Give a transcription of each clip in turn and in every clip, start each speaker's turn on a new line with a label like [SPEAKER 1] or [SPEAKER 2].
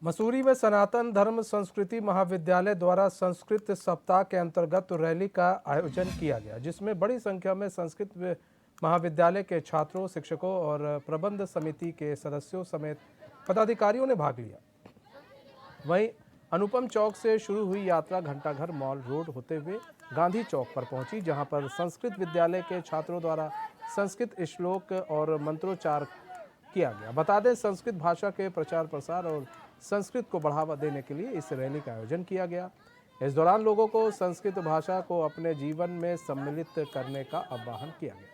[SPEAKER 1] मसूरी में सनातन धर्म संस्कृति महाविद्यालय द्वारा संस्कृत सप्ताह के अंतर्गत रैली का आयोजन किया गया, जिसमें बड़ी संख्या में संस्कृत महाविद्यालय के छात्रों, शिक्षकों और प्रबंध समिति के सदस्यों समेत पदाधिकारियों ने भाग लिया। वहीं अनुपम चौक से शुरू हुई यात्रा घंटाघर मॉल रोड होते हुए गांधी चौक पर पहुंची, जहां पर संस्कृत विद्यालय के छात्रों द्वारा संस्कृत श्लोक और मंत्रोच्चार किया गया। बता दें, संस्कृत भाषा के प्रचार प्रसार और संस्कृत को बढ़ावा देने के लिए इस रैली का आयोजन किया गया। इस दौरान लोगों को संस्कृत भाषा को अपने जीवन में सम्मिलित करने का आह्वान किया गया।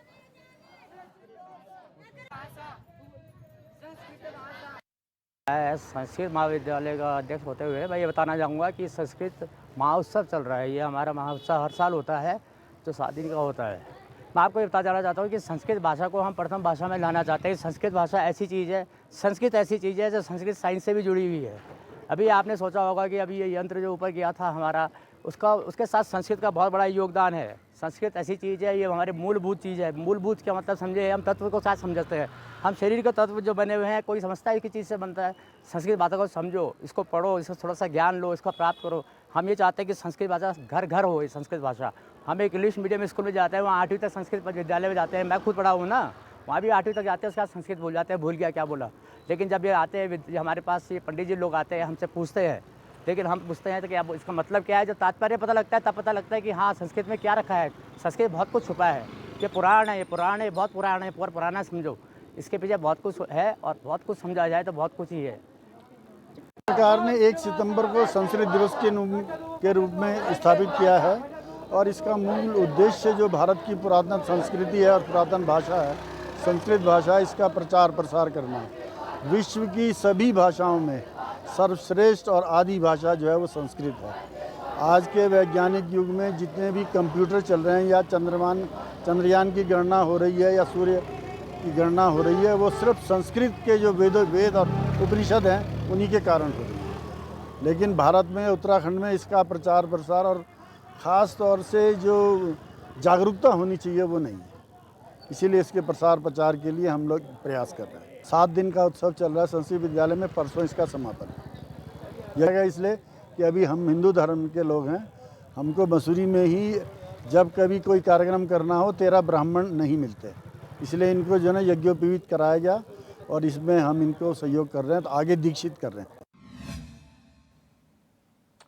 [SPEAKER 2] संस्कृत महाविद्यालय का अध्यक्ष होते हुए मैं ये बताना चाहूँगा कि संस्कृत महोत्सव चल रहा है। ये हमारा महोत्सव हर साल होता है, जो 7 दिन का होता है। मैं आपको ये बताना जाना चाहता हूँ कि संस्कृत भाषा को हम प्रथम भाषा में लाना चाहते हैं। संस्कृत भाषा ऐसी चीज़ है, संस्कृत ऐसी चीज़ है जो संस्कृत साइंस से भी जुड़ी हुई है। अभी आपने सोचा होगा कि अभी ये यंत्र जो ऊपर गया था हमारा, उसके साथ संस्कृत का बहुत बड़ा योगदान है। संस्कृत ऐसी चीज़ है, ये हमारी मूलभूत चीज़ है। मूलभूत क्या मतलब समझे, हम तत्व को साथ समझते हैं। हम शरीर के तत्व जो बने हुए हैं, कोई समझता है कि चीज़ से बनता है। संस्कृत भाषा को समझो, इसको पढ़ो, इसको थोड़ा सा ज्ञान लो, इसको प्राप्त करो। हम ये चाहते हैं कि संस्कृत भाषा घर घर हो। संस्कृत भाषा हम एक इंग्लिश मीडियम स्कूल में जाते हैं, वहाँ 8वीं तक संस्कृत विद्यालय में जाते हैं। मैं खुद पढ़ा हूँ ना, वहाँ भी 8वीं तक जाते हैं, उसके बाद संस्कृत भूल जाते हैं, भूल गया क्या बोला। लेकिन जब ये आते हैं, हमारे पास ये पंडित जी लोग आते हैं, हमसे पूछते हैं, लेकिन हम पूछते हैं तो क्या इसका मतलब क्या है। जब तात्पर्य पता लगता है तब पता लगता है कि हाँ, संस्कृत में क्या रखा है। संस्कृत बहुत कुछ छुपा है। ये पुराण है, बहुत पुराण है, पुराना समझो। इसके पीछे बहुत कुछ है और बहुत कुछ समझा जाए तो बहुत कुछ ही है।
[SPEAKER 3] सरकार ने 1 सितंबर को संस्कृत दिवस के रूप में स्थापित किया है और इसका मूल उद्देश्य जो भारत की पुरातन संस्कृति है और पुरातन भाषा है, संस्कृत भाषा, इसका प्रचार प्रसार करना है। विश्व की सभी भाषाओं में सर्वश्रेष्ठ और आदि भाषा जो है वो संस्कृत है। आज के वैज्ञानिक युग में जितने भी कंप्यूटर चल रहे हैं या चंद्रयान की गणना हो रही है या सूर्य की गणना हो रही है, वो सिर्फ संस्कृत के जो वेद और उपनिषद हैं उन्हीं के कारण हो रही है। लेकिन भारत में, उत्तराखंड में इसका प्रचार प्रसार और ख़ास तौर से जो जागरूकता होनी चाहिए वो नहीं है। इसीलिए इसके प्रसार प्रचार के लिए हम लोग प्रयास कर रहे हैं। 7 दिन का उत्सव चल रहा है संस्कृत विद्यालय में, परसों इसका समापन है। यह इसलिए कि अभी हम हिंदू धर्म के लोग हैं, हमको मसूरी में ही जब कभी कोई कार्यक्रम करना हो 13 ब्राह्मण नहीं मिलते, इसलिए इनको जो है यज्ञोपवीत कराया गया और इसमें हम इनको सहयोग कर रहे हैं, तो आगे दीक्षित कर रहे हैं।